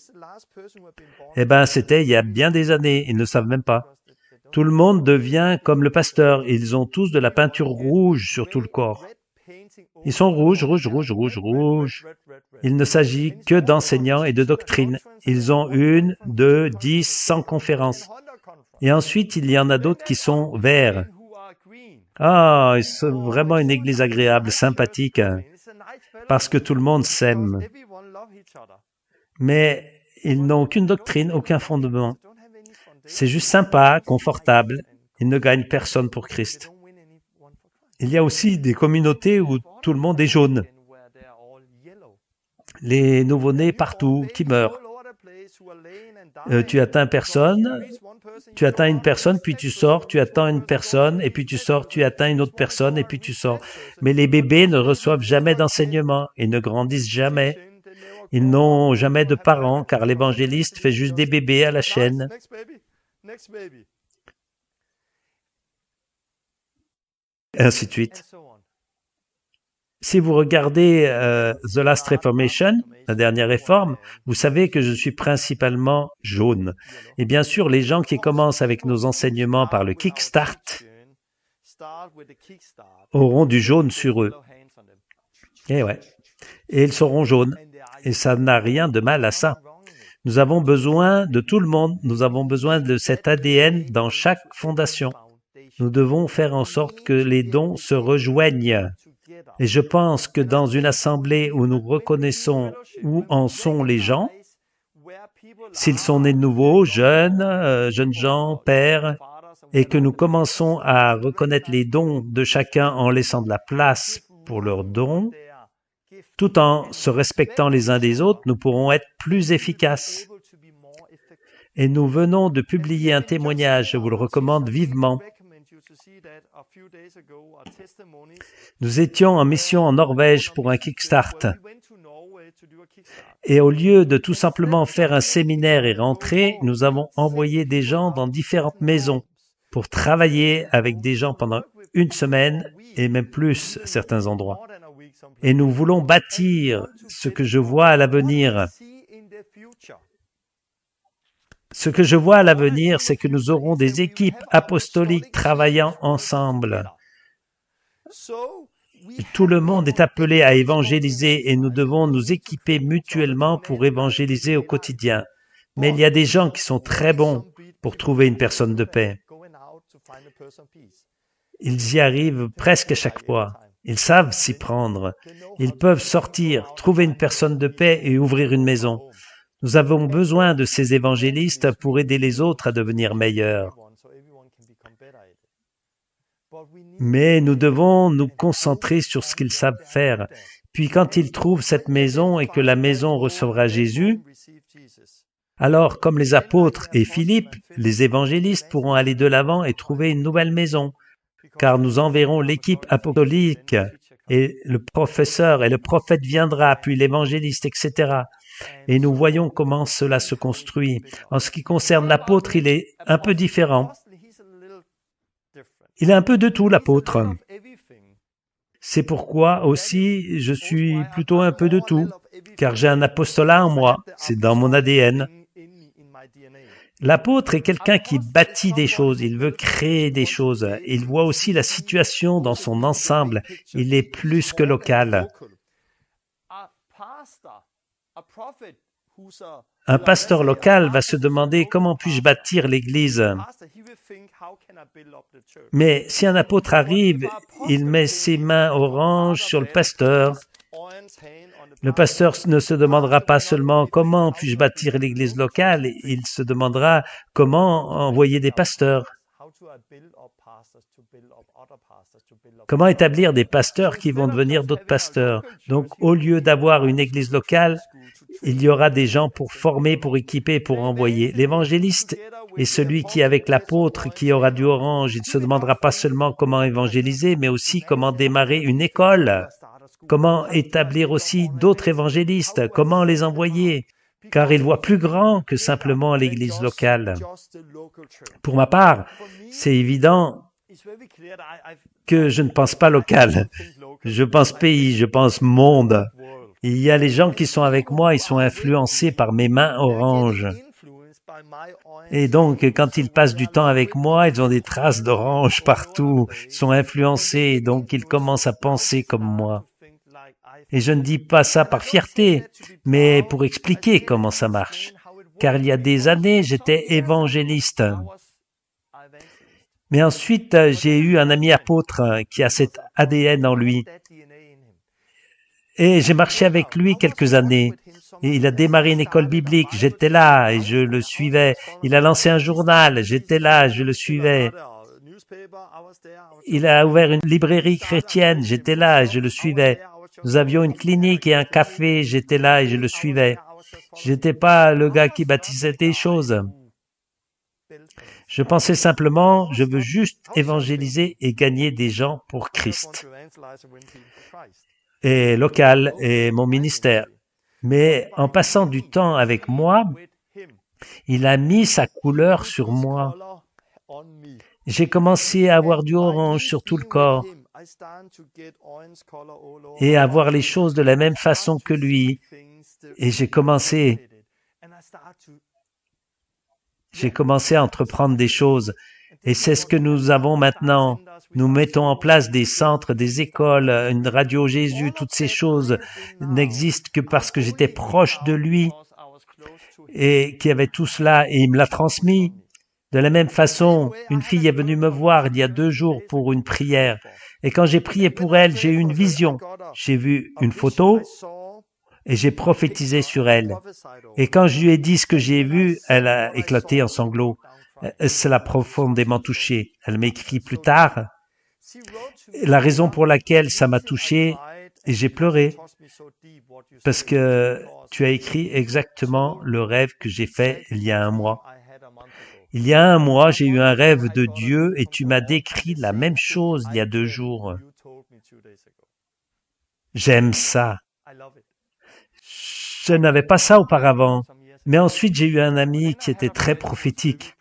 c'était il y a bien des années, ils ne savent même pas. Tout le monde devient comme le pasteur, ils ont tous de la peinture rouge sur tout le corps. Ils sont rouges, rouges, rouges, rouges, rouges. Il ne s'agit que d'enseignants et de doctrines. Ils ont 1, 2, 10, 100 conférences. Et ensuite, il y en a d'autres qui sont verts. Ah, c'est vraiment une église agréable, sympathique, parce que tout le monde s'aime. Mais ils n'ont aucune doctrine, aucun fondement. C'est juste sympa, confortable. Ils ne gagnent personne pour Christ. Il y a aussi des communautés où tout le monde est jaune. Les nouveau-nés partout qui meurent. Tu atteins une personne, puis tu sors, tu attends une personne, et puis tu sors, tu atteins une autre personne, et puis tu sors. Mais les bébés ne reçoivent jamais d'enseignement, ils ne grandissent jamais. Ils n'ont jamais de parents, car l'évangéliste fait juste des bébés à la chaîne. Et ainsi de suite. Si vous regardez The Last Reformation, la dernière réforme, vous savez que je suis principalement jaune. Et bien sûr, les gens qui commencent avec nos enseignements par le Kickstart auront du jaune sur eux. Et ils seront jaunes. Et ça n'a rien de mal à ça. Nous avons besoin de tout le monde. Nous avons besoin de cet ADN dans chaque fondation. Nous devons faire en sorte que les dons se rejoignent. Et je pense que dans une assemblée où nous reconnaissons où en sont les gens, s'ils sont nés de nouveau, jeunes gens, pères, et que nous commençons à reconnaître les dons de chacun en laissant de la place pour leurs dons, tout en se respectant les uns des autres, nous pourrons être plus efficaces. Et nous venons de publier un témoignage, je vous le recommande vivement. Nous étions en mission en Norvège pour un Kickstart. Et au lieu de tout simplement faire un séminaire et rentrer, nous avons envoyé des gens dans différentes maisons pour travailler avec des gens pendant une semaine et même plus à certains endroits. Et nous voulons bâtir ce que je vois à l'avenir. Ce que je vois à l'avenir, c'est que nous aurons des équipes apostoliques travaillant ensemble. Tout le monde est appelé à évangéliser et nous devons nous équiper mutuellement pour évangéliser au quotidien. Mais il y a des gens qui sont très bons pour trouver une personne de paix. Ils y arrivent presque à chaque fois. Ils savent s'y prendre. Ils peuvent sortir, trouver une personne de paix et ouvrir une maison. Nous avons besoin de ces évangélistes pour aider les autres à devenir meilleurs. Mais nous devons nous concentrer sur ce qu'ils savent faire. Puis quand ils trouvent cette maison et que la maison recevra Jésus, alors comme les apôtres et Philippe, les évangélistes pourront aller de l'avant et trouver une nouvelle maison, car nous enverrons l'équipe apostolique et le professeur et le prophète viendra, puis l'évangéliste, etc. Et nous voyons comment cela se construit. En ce qui concerne l'apôtre, il est un peu différent. Il a un peu de tout, l'apôtre. C'est pourquoi aussi je suis plutôt un peu de tout, car j'ai un apostolat en moi, c'est dans mon ADN. L'apôtre est quelqu'un qui bâtit des choses, il veut créer des choses, il voit aussi la situation dans son ensemble, il est plus que local. Un pasteur local va se demander comment puis-je bâtir l'Église. Mais si un apôtre arrive, il met ses mains oranges sur le pasteur. Le pasteur ne se demandera pas seulement comment puis-je bâtir l'Église locale, il se demandera comment envoyer des pasteurs. Comment établir des pasteurs qui vont devenir d'autres pasteurs? Donc, au lieu d'avoir une église locale, il y aura des gens pour former, pour équiper, pour envoyer. L'évangéliste est celui qui, avec l'apôtre qui aura du orange, il ne se demandera pas seulement comment évangéliser, mais aussi comment démarrer une école, comment établir aussi d'autres évangélistes, comment les envoyer, car il voit plus grand que simplement l'église locale. Pour ma part, c'est évident que je ne pense pas local, je pense pays, je pense monde. Il y a les gens qui sont avec moi, ils sont influencés par mes mains oranges. Et donc, quand ils passent du temps avec moi, ils ont des traces d'orange partout, ils sont influencés, donc ils commencent à penser comme moi. Et je ne dis pas ça par fierté, mais pour expliquer comment ça marche. Car il y a des années, j'étais évangéliste. Mais ensuite, j'ai eu un ami apôtre qui a cet ADN en lui. Et j'ai marché avec lui quelques années. Et il a démarré une école biblique, j'étais là et je le suivais. Il a lancé un journal, j'étais là, je le suivais. Il a ouvert une librairie chrétienne, j'étais là et je le suivais. Nous avions une clinique et un café, j'étais là et je le suivais. J'étais pas le gars qui bâtissait des choses. Je pensais simplement, je veux juste évangéliser et gagner des gens pour Christ. Et local et mon ministère. Mais en passant du temps avec moi, il a mis sa couleur sur moi. J'ai commencé à avoir du orange sur tout le corps et à voir les choses de la même façon que lui. Et j'ai commencé à entreprendre des choses. Et c'est ce que nous avons maintenant. Nous mettons en place des centres, des écoles, une radio Jésus, toutes ces choses n'existent que parce que j'étais proche de lui et qui avait tout cela et il me l'a transmis. De la même façon, une fille est venue me voir il y a 2 jours pour une prière. Et quand j'ai prié pour elle, j'ai eu une vision. J'ai vu une photo et j'ai prophétisé sur elle. Et quand je lui ai dit ce que j'ai vu, elle a éclaté en sanglots. Cela l'a profondément touchée. Elle m'écrit plus tard la raison pour laquelle ça m'a touché et j'ai pleuré. Parce que tu as écrit exactement le rêve que j'ai fait il y a 1 mois. Il y a 1 mois, j'ai eu un rêve de Dieu et tu m'as décrit la même chose il y a 2 jours. J'aime ça. Je n'avais pas ça auparavant. Mais ensuite, j'ai eu un ami qui était très prophétique.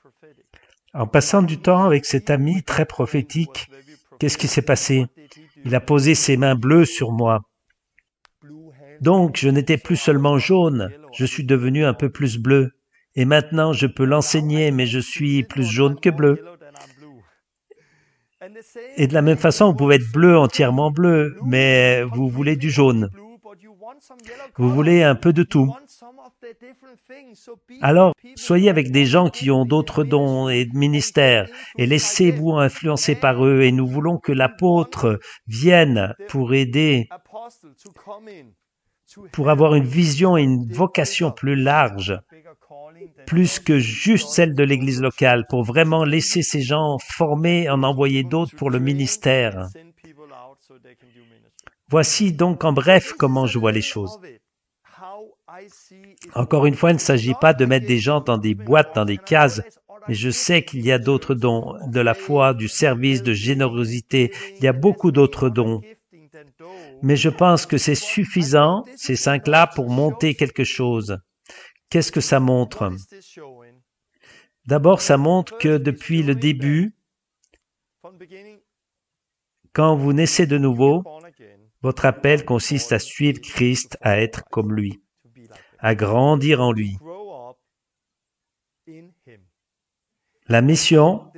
En passant du temps avec cet ami très prophétique, qu'est-ce qui s'est passé? Il a posé ses mains bleues sur moi. Donc, je n'étais plus seulement jaune, je suis devenu un peu plus bleu. Et maintenant, je peux l'enseigner, mais je suis plus jaune que bleu. Et de la même façon, vous pouvez être bleu, entièrement bleu, mais vous voulez du jaune. Vous voulez un peu de tout. Alors, soyez avec des gens qui ont d'autres dons et ministères et laissez-vous influencer par eux et nous voulons que l'apôtre vienne pour aider, pour avoir une vision et une vocation plus large, plus que juste celle de l'église locale, pour vraiment laisser ces gens former, en envoyer d'autres pour le ministère. Voici donc en bref comment je vois les choses. Encore une fois, il ne s'agit pas de mettre des gens dans des boîtes, dans des cases, mais je sais qu'il y a d'autres dons, de la foi, du service, de générosité, il y a beaucoup d'autres dons. Mais je pense que c'est suffisant, ces 5-là, pour monter quelque chose. Qu'est-ce que ça montre? D'abord, ça montre que depuis le début, quand vous naissez de nouveau, votre appel consiste à suivre Christ, à être comme lui, à grandir en lui. La mission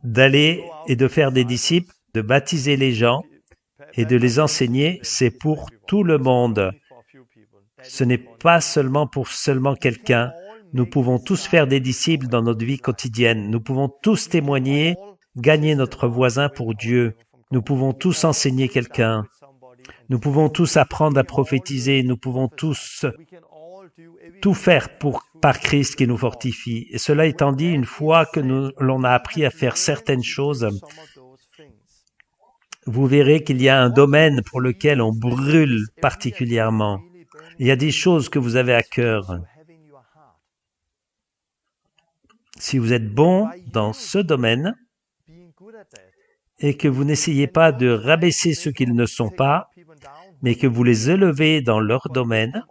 d'aller et de faire des disciples, de baptiser les gens et de les enseigner, c'est pour tout le monde. Ce n'est pas seulement pour quelqu'un. Nous pouvons tous faire des disciples dans notre vie quotidienne. Nous pouvons tous témoigner, gagner notre voisin pour Dieu. Nous pouvons tous enseigner quelqu'un. Nous pouvons tous apprendre à prophétiser. Nous pouvons tous tout faire pour par Christ qui nous fortifie. Et cela étant dit, une fois que l'on a appris à faire certaines choses, vous verrez qu'il y a un domaine pour lequel on brûle particulièrement. Il y a des choses que vous avez à cœur. Si vous êtes bon dans ce domaine et que vous n'essayez pas de rabaisser ceux qu'ils ne sont pas, mais que vous les élevez dans leur domaine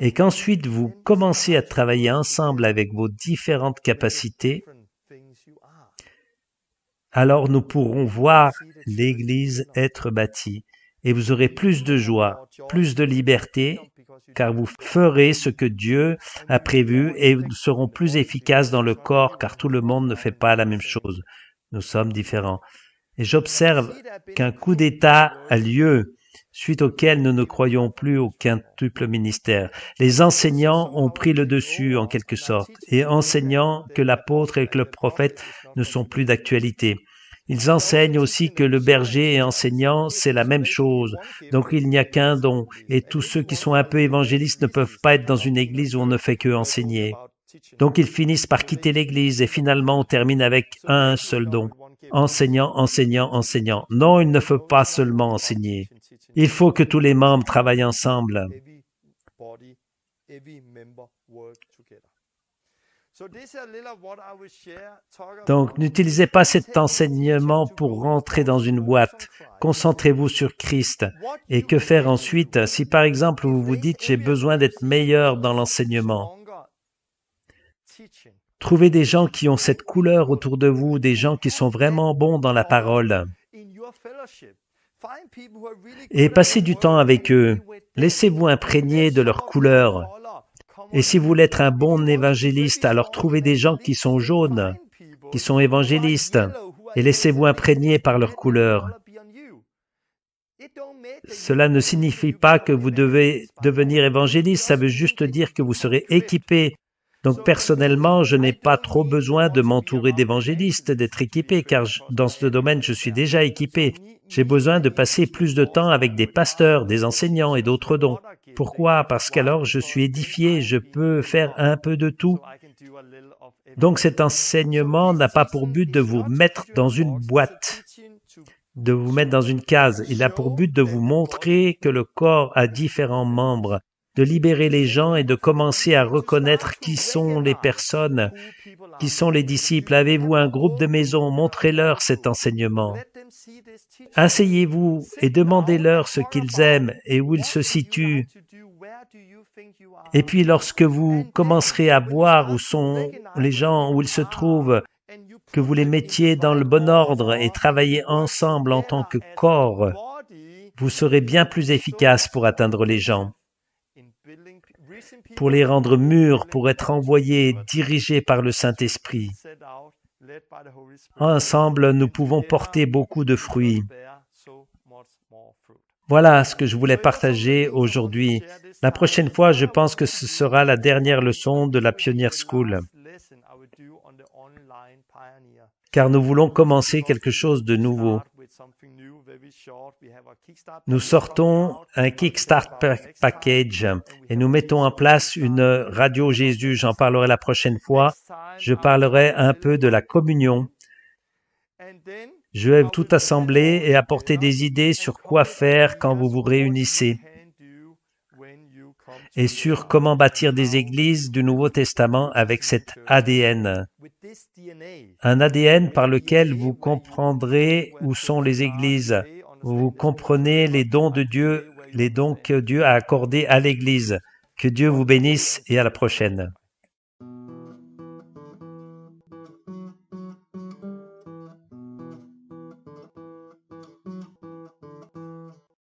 et qu'ensuite vous commencez à travailler ensemble avec vos différentes capacités, alors nous pourrons voir l'Église être bâtie et vous aurez plus de joie, plus de liberté, car vous ferez ce que Dieu a prévu et nous serons plus efficaces dans le corps, car tout le monde ne fait pas la même chose. Nous sommes différents. Et j'observe qu'un coup d'État a lieu, suite auquel nous ne croyons plus au quintuple ministère. Les enseignants ont pris le dessus, en quelque sorte, et enseignant que l'apôtre et que le prophète ne sont plus d'actualité. Ils enseignent aussi que le berger et enseignant, c'est la même chose. Donc il n'y a qu'un don, et tous ceux qui sont un peu évangélistes ne peuvent pas être dans une église où on ne fait que enseigner. Donc ils finissent par quitter l'église, et finalement on termine avec un seul don. Enseignant, enseignant, enseignant. Non, il ne faut pas seulement enseigner. Il faut que tous les membres travaillent ensemble. Donc, n'utilisez pas cet enseignement pour rentrer dans une boîte. Concentrez-vous sur Christ. Et que faire ensuite? Si par exemple vous vous dites « j'ai besoin d'être meilleur dans l'enseignement », trouvez des gens qui ont cette couleur autour de vous, des gens qui sont vraiment bons dans la parole. Et passez du temps avec eux. Laissez-vous imprégner de leur couleur. Et si vous voulez être un bon évangéliste, alors trouvez des gens qui sont jaunes, qui sont évangélistes, et laissez-vous imprégner par leur couleur. Cela ne signifie pas que vous devez devenir évangéliste, ça veut juste dire que vous serez équipé. Donc personnellement, je n'ai pas trop besoin de m'entourer d'évangélistes, d'être équipé, car dans ce domaine, je suis déjà équipé. J'ai besoin de passer plus de temps avec des pasteurs, des enseignants et d'autres dons. Pourquoi? Parce qu'alors je suis édifié, je peux faire un peu de tout. Donc cet enseignement n'a pas pour but de vous mettre dans une boîte, de vous mettre dans une case. Il a pour but de vous montrer que le corps a différents membres, de libérer les gens et de commencer à reconnaître qui sont les personnes, qui sont les disciples. Avez-vous un groupe de maison? Montrez-leur cet enseignement. Asseyez-vous et demandez-leur ce qu'ils aiment et où ils se situent. Et puis lorsque vous commencerez à voir où sont les gens, où ils se trouvent, que vous les mettiez dans le bon ordre et travaillez ensemble en tant que corps, vous serez bien plus efficace pour atteindre les gens, pour les rendre mûrs, pour être envoyés, dirigés par le Saint-Esprit. Ensemble, nous pouvons porter beaucoup de fruits. Voilà ce que je voulais partager aujourd'hui. La prochaine fois, je pense que ce sera la dernière leçon de la Pioneer School, car nous voulons commencer quelque chose de nouveau. Nous sortons un Kickstart Package et nous mettons en place une radio Jésus. J'en parlerai la prochaine fois. Je parlerai un peu de la communion. Je vais tout assembler et apporter des idées sur quoi faire quand vous vous réunissez et sur comment bâtir des églises du Nouveau Testament avec cet ADN. Un ADN par lequel vous comprendrez où sont les églises. Vous comprenez les dons de Dieu, les dons que Dieu a accordés à l'Église. Que Dieu vous bénisse et à la prochaine.